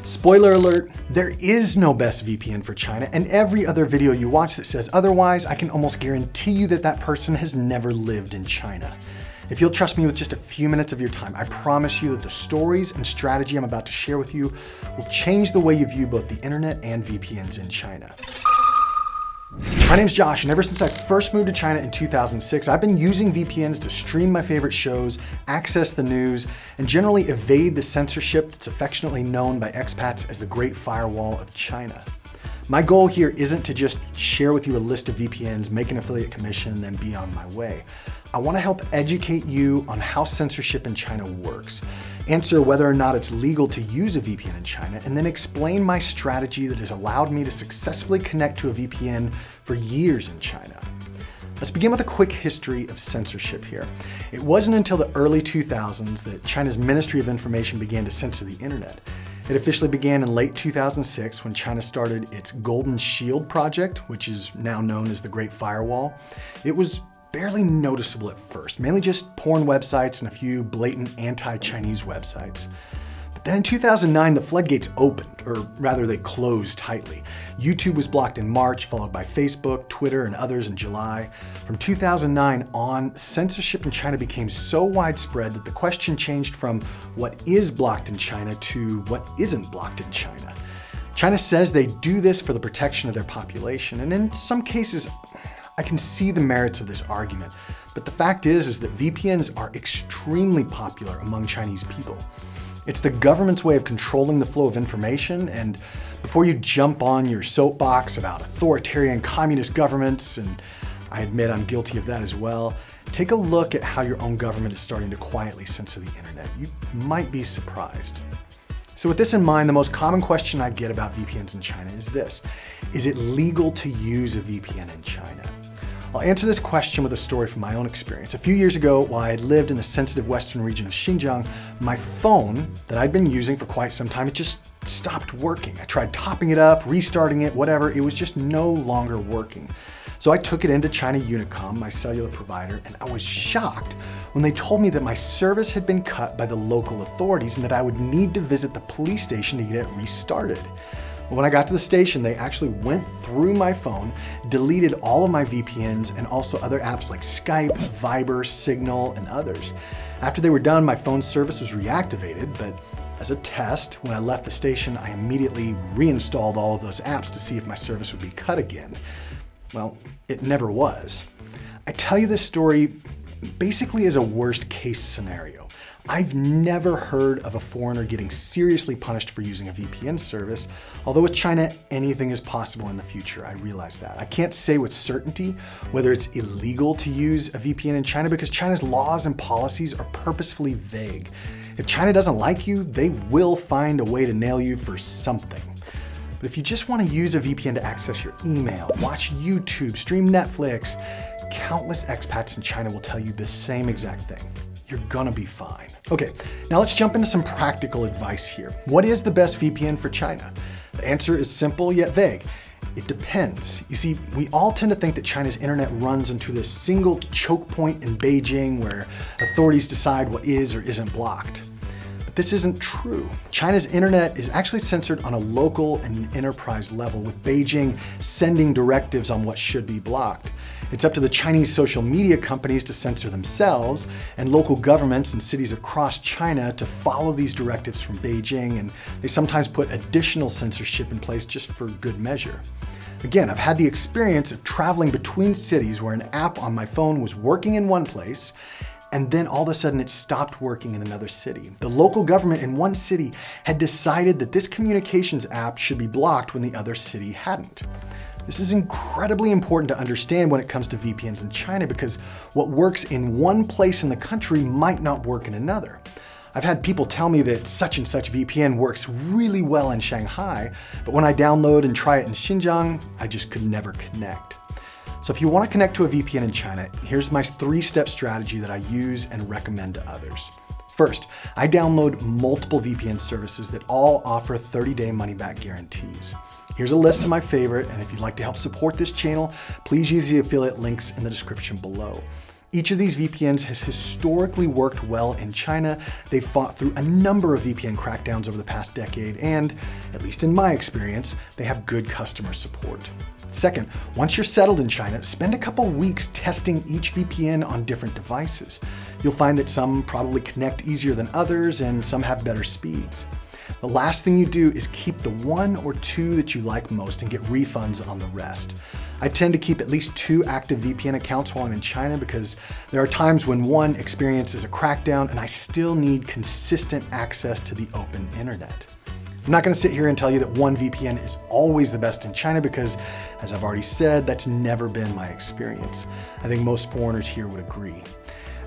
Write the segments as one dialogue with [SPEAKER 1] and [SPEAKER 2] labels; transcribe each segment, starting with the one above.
[SPEAKER 1] Spoiler alert, there is no best VPN for China, and every other video you watch that says otherwise, I can almost guarantee you that that person has never lived in China. If you'll trust me with just a few minutes of your time, I promise you that the stories and strategy I'm about to share with you will change the way you view both the internet and VPNs in China. My name's Josh, and ever since I first moved to China in 2006, I've been using VPNs to stream my favorite shows, access the news, and generally evade the censorship that's affectionately known by expats as the Great Firewall of China. My goal here isn't to just share with you a list of VPNs, make an affiliate commission, and then be on my way. I want to help educate you on how censorship in China works, answer whether or not it's legal to use a VPN in China, and then explain my strategy that has allowed me to successfully connect to a VPN for years in China. Let's begin with a quick history of censorship here. It wasn't until the early 2000s that China's Ministry of Information began to censor the internet. It officially began in late 2006 when China started its Golden Shield project, which is now known as the Great Firewall. It was barely noticeable at first, mainly just porn websites and a few blatant anti-Chinese websites. But then in 2009, the floodgates opened, or rather they closed tightly. YouTube was blocked in March, followed by Facebook, Twitter, and others in July. From 2009 on, censorship in China became so widespread that the question changed from what is blocked in China to what isn't blocked in China. China says they do this for the protection of their population, and in some cases, I can see the merits of this argument, but the fact is that VPNs are extremely popular among Chinese people. It's the government's way of controlling the flow of information, and before you jump on your soapbox about authoritarian communist governments, and I admit I'm guilty of that as well, take a look at how your own government is starting to quietly censor the internet. You might be surprised. So with this in mind, the most common question I get about VPNs in China is this: is it legal to use a VPN in China? I'll answer this question with a story from my own experience. A few years ago, while I had lived in the sensitive western region of Xinjiang, my phone that I'd been using for quite some time, it just stopped working. I tried topping it up, restarting it, whatever, it was just no longer working. So I took it into China Unicom, my cellular provider, and I was shocked when they told me that my service had been cut by the local authorities and that I would need to visit the police station to get it restarted. Well, when I got to the station, they actually went through my phone, deleted all of my VPNs and also other apps like Skype, Viber, Signal, and others. After they were done, my phone service was reactivated, but as a test, when I left the station, I immediately reinstalled all of those apps to see if my service would be cut again. Well, it never was. I tell you this story basically as a worst case scenario. I've never heard of a foreigner getting seriously punished for using a VPN service, although with China, anything is possible in the future. I realize that. I can't say with certainty whether it's illegal to use a VPN in China because China's laws and policies are purposefully vague. If China doesn't like you, they will find a way to nail you for something. But if you just want to use a VPN to access your email, watch YouTube, stream Netflix, countless expats in China will tell you the same exact thing. You're gonna be fine. Okay, now let's jump into some practical advice here. What is the best VPN for China? The answer is simple yet vague. It depends. You see, we all tend to think that China's internet runs into this single choke point in Beijing where authorities decide what is or isn't blocked. But this isn't true. China's internet is actually censored on a local and enterprise level, with Beijing sending directives on what should be blocked. It's up to the Chinese social media companies to censor themselves, and local governments and cities across China to follow these directives from Beijing, and they sometimes put additional censorship in place just for good measure. Again, I've had the experience of traveling between cities where an app on my phone was working in one place, and then all of a sudden it stopped working in another city. The local government in one city had decided that this communications app should be blocked when the other city hadn't. This is incredibly important to understand when it comes to VPNs in China because what works in one place in the country might not work in another. I've had people tell me that such and such VPN works really well in Shanghai, but when I download and try it in Xinjiang, I just could never connect. So if you want to connect to a VPN in China, here's my 3-step strategy that I use and recommend to others. First, I download multiple VPN services that all offer 30-day money-back guarantees. Here's a list of my favorite, and if you'd like to help support this channel, please use the affiliate links in the description below. Each of these VPNs has historically worked well in China. They've fought through a number of VPN crackdowns over the past decade, and, at least in my experience, they have good customer support. Second, once you're settled in China, spend a couple weeks testing each VPN on different devices. You'll find that some probably connect easier than others, and some have better speeds. The last thing you do is keep the one or two that you like most and get refunds on the rest. I tend to keep at least 2 active VPN accounts while I'm in China because there are times when one experiences a crackdown and I still need consistent access to the open internet. I'm not going to sit here and tell you that one VPN is always the best in China because, as I've already said, that's never been my experience. I think most foreigners here would agree.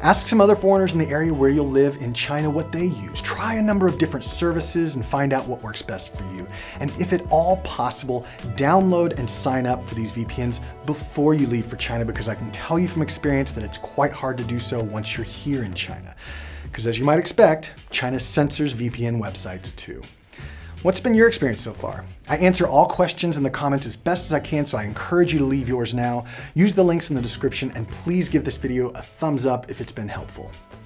[SPEAKER 1] Ask some other foreigners in the area where you'll live in China what they use. Try a number of different services and find out what works best for you. And if at all possible, download and sign up for these VPNs before you leave for China, because I can tell you from experience that it's quite hard to do so once you're here in China. Because as you might expect, China censors VPN websites too. What's been your experience so far? I answer all questions in the comments as best as I can, so I encourage you to leave yours now. Use the links in the description, and please give this video a thumbs up if it's been helpful.